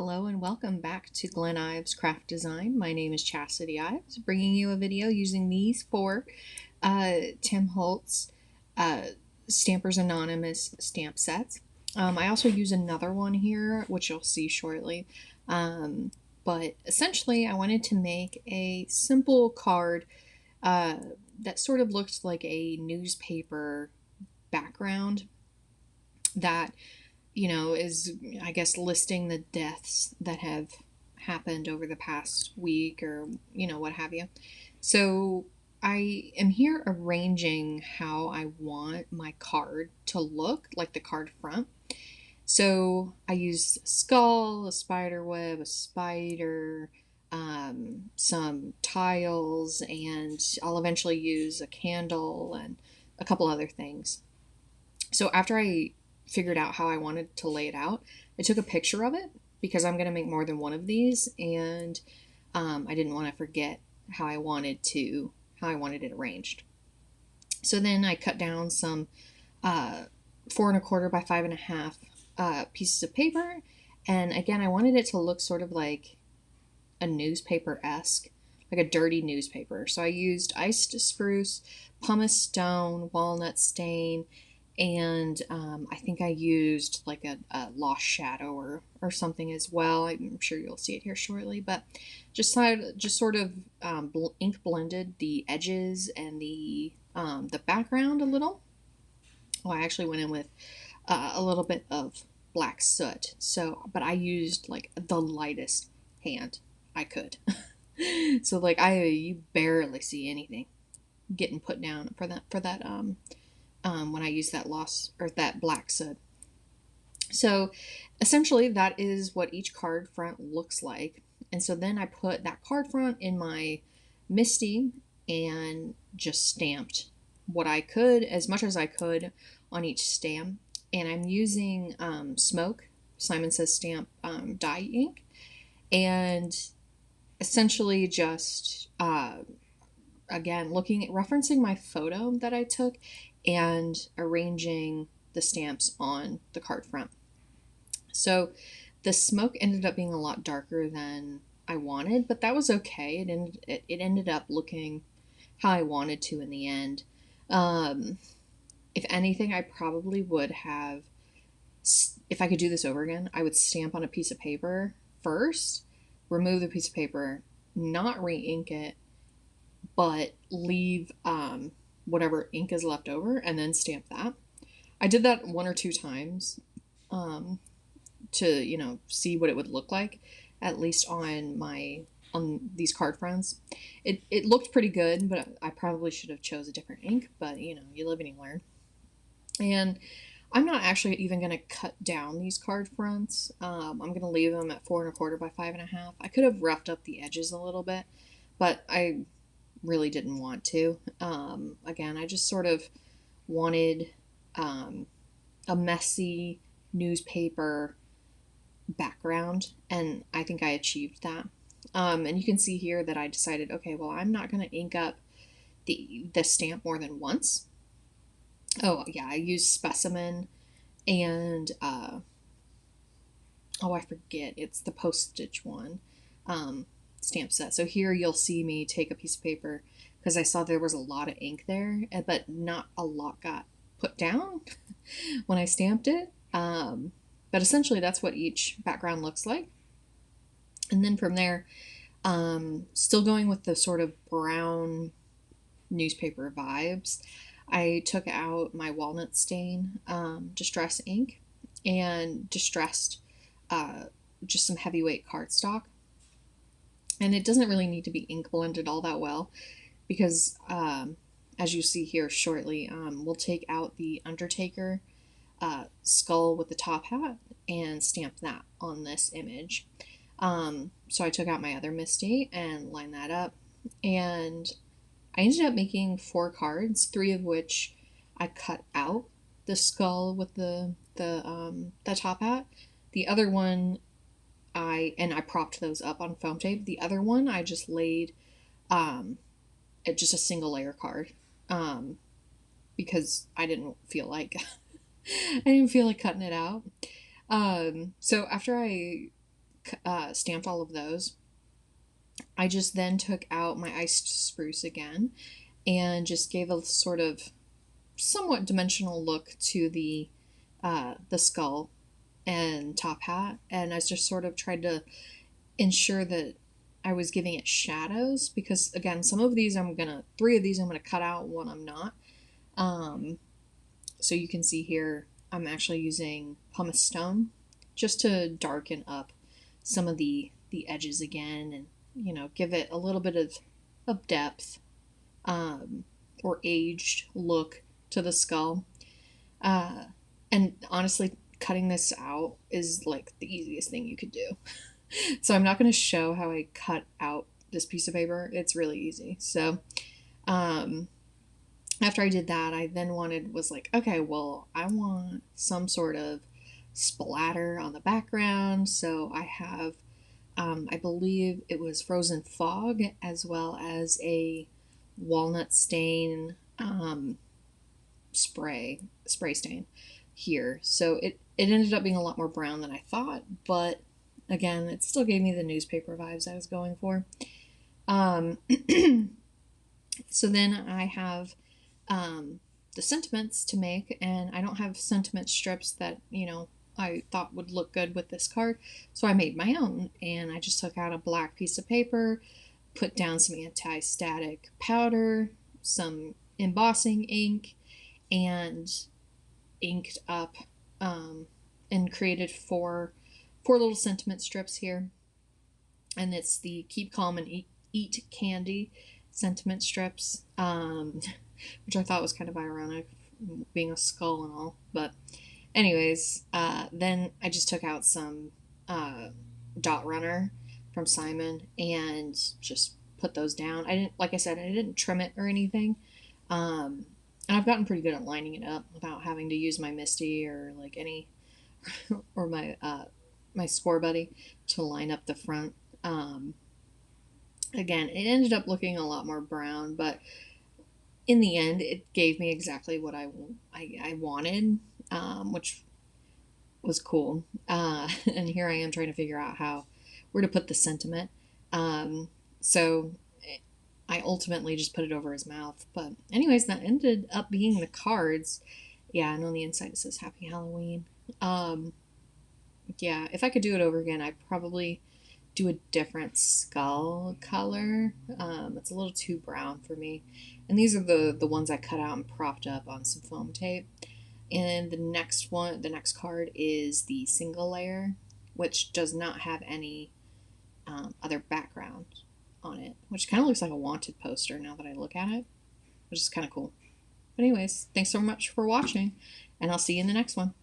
Hello and welcome back to Glen Ives Craft Design. My name is Chastity Ives, bringing you a video using these four Tim Holtz Stampers Anonymous stamp sets. I also use another one here, which you'll see shortly. But essentially, I wanted to make a simple card that sort of looked like a newspaper background that is, I guess, listing the deaths that have happened over the past week or, what have you. So I am here arranging how I want my card to look, like the card front. So I used a skull, a spider web, a spider, some tiles, and I'll eventually use a candle and a couple other things. So after I figured out how I wanted to lay it out, I took a picture of it because I'm going to make more than one of these, and I didn't want to forget how I wanted it arranged. So then I cut down some 4¼ by 5½ pieces of paper, and again I wanted it to look sort of like a newspaper-esque, like a dirty newspaper. So I used iced spruce, pumice stone, walnut stain, and I think I used like a lost shadow or something as well. I'm sure you'll see it here shortly, but just sort of ink blended the edges and the background a little. Well, I actually went in with a little bit of black soot. So, but I used like the lightest hand I could. So like you barely see anything getting put down for that when I use that black soot. So essentially that is what each card front looks like. And so then I put that card front in my MISTI and just stamped what I could, as much as I could, on each stamp. And I'm using Smoke, Simon Says Stamp dye ink, and essentially just again referencing my photo that I took and arranging the stamps on the card front. So the smoke ended up being a lot darker than I wanted, but that was okay. It ended up looking how I wanted to in the end. If anything, I probably would have, if I could do this over again, I would stamp on a piece of paper first, remove the piece of paper, not re-ink it, but leave whatever ink is left over and then stamp that. I did that 1 or 2 times to see what it would look like, at least on these card fronts. It looked pretty good, but I probably should have chose a different ink, but you live and you learn. And I'm not actually even going to cut down these card fronts. I'm going to leave them at 4¼ by 5½. I could have roughed up the edges a little bit, but I really didn't want to. Again, I just sort of wanted a messy newspaper background, and I think I achieved that. And you can see here that I decided, okay, well, I'm not going to ink up the stamp more than once. Oh yeah, I used Specimen and I forget, it's the postage one stamp set. So here you'll see me take a piece of paper because I saw there was a lot of ink there, but not a lot got put down when I stamped it. But essentially that's what each background looks like. And then from there, still going with the sort of brown newspaper vibes, I took out my walnut stain distress ink and distressed just some heavyweight cardstock. And it doesn't really need to be ink blended all that well because as you see here shortly, we'll take out the Undertaker skull with the top hat and stamp that on this image. So I took out my other MISTI and lined that up, and I ended up making 4 cards, 3 of which I cut out the skull with the top hat. The other one I propped those up on foam tape. The other one I just laid just a single layer card because I didn't feel like cutting it out. So after I stamped all of those. I just then took out my iced spruce again and just gave a sort of somewhat dimensional look to the skull and top hat, and I just sort of tried to ensure that I was giving it shadows, because again, some of these three of these I'm gonna cut out, one I'm not. So you can see here I'm actually using pumice stone just to darken up some of the edges again, and give it a little bit of depth, or aged look to the skull. And honestly, cutting this out is like the easiest thing you could do. So I'm not going to show how I cut out this piece of paper. It's really easy. So after I did that, I then was like, okay, well, I want some sort of splatter on the background. So I have, I believe it was frozen fog, as well as a walnut stain spray stain here. So it ended up being a lot more brown than I thought, but again, it still gave me the newspaper vibes I was going for. So then I have the sentiments to make, and I don't have sentiment strips that I thought would look good with this card, so I made my own. And I just took out a black piece of paper, put down some anti-static powder, some embossing ink, and inked up and created four little sentiment strips here. And it's the Keep Calm and Eat Candy sentiment strips, which I thought was kind of ironic, being a skull and all. But anyways, then I just took out some dot runner from Simon and just put those down. Like I said, I didn't trim it or anything. And I've gotten pretty good at lining it up without having to use my Misty or like any, or my Score Buddy to line up the front. Again, it ended up looking a lot more brown, but in the end, it gave me exactly what I wanted, which was cool. And here I am trying to figure out where to put the sentiment. So I ultimately just put it over his mouth. But anyways, that ended up being the cards. Yeah, and on the inside it says Happy Halloween. Yeah, if I could do it over again, I'd probably do a different skull color. It's a little too brown for me. And these are the ones I cut out and propped up on some foam tape. And the next card is the single layer, which does not have any other background on it, which kind of looks like a wanted poster now that I look at it, which is kind of cool. But anyways, thanks so much for watching, and I'll see you in the next one.